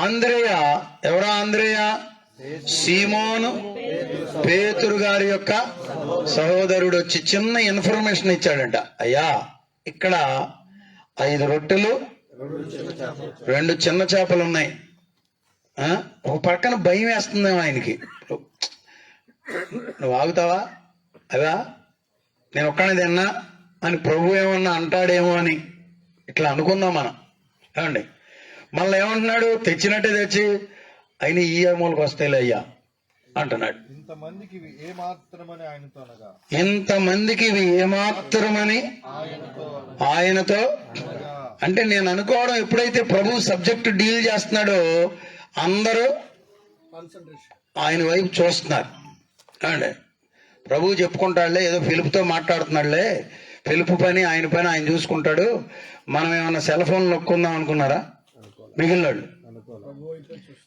ఆంద్రేయ ఎవరా? ఆంద్రేయ సీమోను పేతురు గారి యొక్క సహోదరుడు వచ్చి చిన్న ఇన్ఫర్మేషన్ ఇచ్చాడంట. అయ్యా, ఇక్కడ 5 రొట్టెలు 2 చిన్న చేపలు ఉన్నాయి. ఒక పక్కన భయం వేస్తుందేమో ఆయనకి. నువ్వు ఆగుతావా? అదా నేను ఒక్కనే తిన్నా అని ప్రభు ఏమన్నా అంటాడేమో అని ఇట్లా అనుకుందాం మనం. ఏమండి, మళ్ళీ ఏమంటున్నాడు? తెచ్చినట్టే తెచ్చి అయినా ఈ మూలకు వస్తాయిలే అయ్యా అంటున్నాడు. ఇంతమందికి ఇవి ఏమాత్రమని ఆయనతో అంటే నేను అనుకోవడం, ఎప్పుడైతే ప్రభు సబ్జెక్ట్ డీల్ చేస్తున్నాడో అందరూ ఆయన వైపు చూస్తున్నారు. అండి, ప్రభు చెప్పుకుంటాడులే, ఏదో ఫిలిప్తో మాట్లాడుతున్నాడులే, ఫిలిప్ పని ఆయన పని ఆయన చూసుకుంటాడు, మనం ఏమన్నా సెల్ ఫోన్ నొక్కుందాం అనుకున్నారా? మిగిలినాడు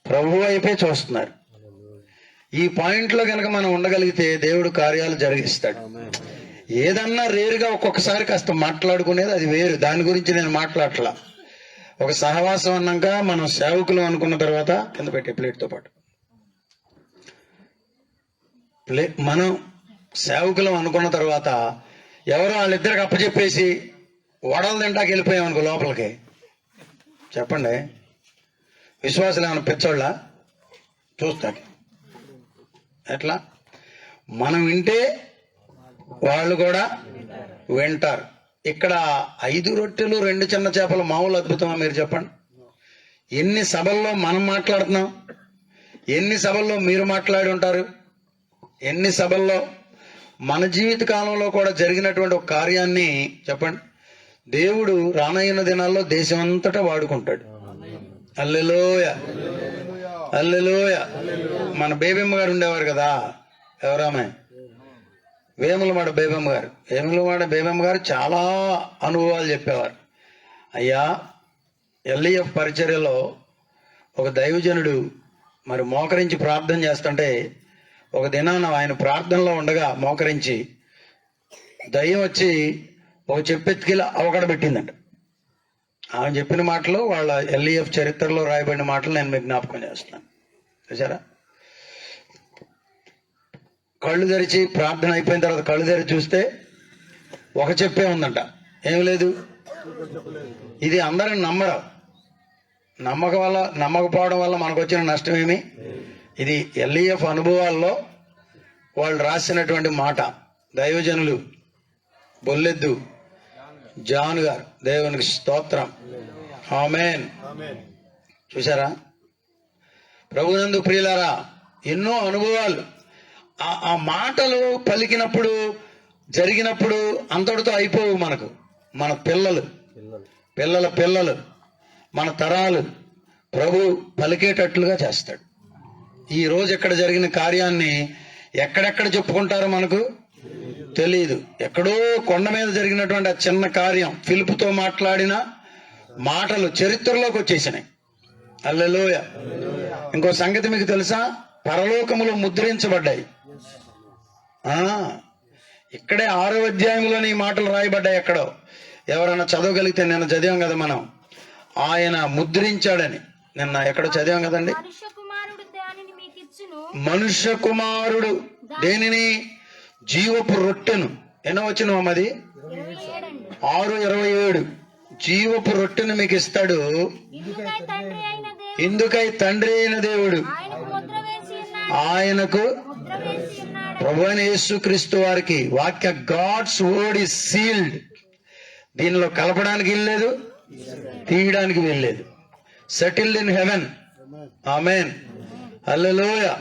ప్రభు వైపే చూస్తున్నారు. ఈ పాయింట్ లో కనుక మనం ఉండగలిగితే దేవుడు కార్యాలు జరిగిస్తాడు. ఏదన్నా రేరుగా ఒక్కొక్కసారి కాస్త మాట్లాడుకునేది అది వేరు, దాని గురించి నేను మాట్లాడట్లా. ఒక సహవాసం అన్నాక మనం సేవకులు అనుకున్న తర్వాత కింద పెట్టే ప్లేట్తో పాటు మనం సేవకులం అనుకున్న తర్వాత ఎవరో వాళ్ళిద్దరికి అప్పచెప్పేసి వడలు తింటాకి వెళ్ళిపోయాం అనుకో లోపలికి. చెప్పండి, విశ్వాసులు ఏమైనా పిచ్చోళ్ళ చూస్తాకి? ఎట్లా? మనం వింటే వాళ్ళు కూడా వింటారు. ఇక్కడ 5 రొట్టెలు 2 చిన్న చేపలు మామూలు అద్భుతమా? మీరు చెప్పండి. ఎన్ని సభల్లో మనం మాట్లాడుతున్నాం, ఎన్ని సభల్లో మీరు మాట్లాడి ఉంటారు, ఎన్ని సభల్లో మన జీవిత కాలంలో కూడా జరిగినటువంటి ఒక కార్యాన్ని చెప్పండి. దేవుడు రానయ్యున్న దినాల్లో దేశం అంతటా వాడుకుంటాడు. హల్లెలూయ, హల్లెలూయ. మన బేబమ్మ గారు ఉండేవారు కదా, ఎవరామె? వేములవాడ బేబమ్మ గారు. వేములవాడ బేబమ్మ గారు చాలా అనుభవాలు చెప్పేవారు. అయ్యా, ఎల్ఈఎఫ్ పరిచర్యలో ఒక దైవజనుడు మరి మోకరించి ప్రార్థన చేస్తుంటే ఒక దినాన ఆయన ప్రార్థనలో ఉండగా మోకరించి దయ్యం వచ్చి ఒక చెప్పెత్తికిలా అవకడబెట్టిందంట. ఆమె చెప్పిన మాటలు వాళ్ళ ఎల్ఈఎఫ్ చరిత్రలో రాయబడిన మాటలు నేను మీకు జ్ఞాపకం చేస్తున్నాను. చూసారా? కళ్ళు తెరిచి ప్రార్థన అయిపోయిన తర్వాత కళ్ళు తెరిచి చూస్తే ఒక చెప్పే ఉందంట, ఏం లేదు. ఇది అందరిని నమ్మడం, నమ్మకపోవడం వల్ల మనకు వచ్చిన నష్టం ఏమి? ఇది ఎల్ఈఎఫ్ అనుభవాల్లో వాళ్ళు రాసినటువంటి మాట. దైవజనులు బొల్లెద్దు జాన్ గారు, దేవునికి స్తోత్రం, ఆమేన్. చూసారా? ప్రభునందు ప్రియులారా, ఎన్నో అనుభవాలు. ఆ మాటలు పలికినప్పుడు జరిగినప్పుడు అంతటితో అయిపోవు. మనకు మన పిల్లలు పిల్లలు మన తరాలు ప్రభు పలికేటట్లుగా చేస్తాడు. ఈ రోజు ఎక్కడ జరిగిన కార్యాన్ని ఎక్కడెక్కడ చెప్పుకుంటారో మనకు తెలియదు. ఎక్కడో కొండ మీద జరిగినటువంటి ఆ చిన్న కార్యం, ఫిలిపుతో మాట్లాడిన మాటలు చరిత్రలోకి వచ్చేసినాయి. హల్లెలూయ. ఇంకో సంగతి మీకు తెలుసా? పరలోకములో ముద్రించబడ్డాయి. ఇక్కడే 6వ అధ్యాయంలోని ఈ మాటలు రాయబడ్డాయి. ఎక్కడో ఎవరైనా చదవగలిగితే, నిన్న చదివాం కదా మనం, ఆయన ముద్రించాడని. నిన్న ఎక్కడో చదివాం కదండి. మనుష్య కుమారుడు దేనిని? జీవపు రొట్టెను. ఎన్నో వచ్చిన అది 6:27. జీవపు రొట్టెను మీకు ఇస్తాడు. ఇందుకై తండ్రి అయిన దేవుడు ఆయనకు, ప్రభు అయిన యేసుక్రీస్తు వారికి వాక్య, గాడ్స్ వర్డ్ ఈజ్ సీల్డ్. దీనిలో కలపడానికి వెళ్ళలేదు, తీయడానికి వెళ్ళలేదు. Settled in heaven. Amen. Hallelujah.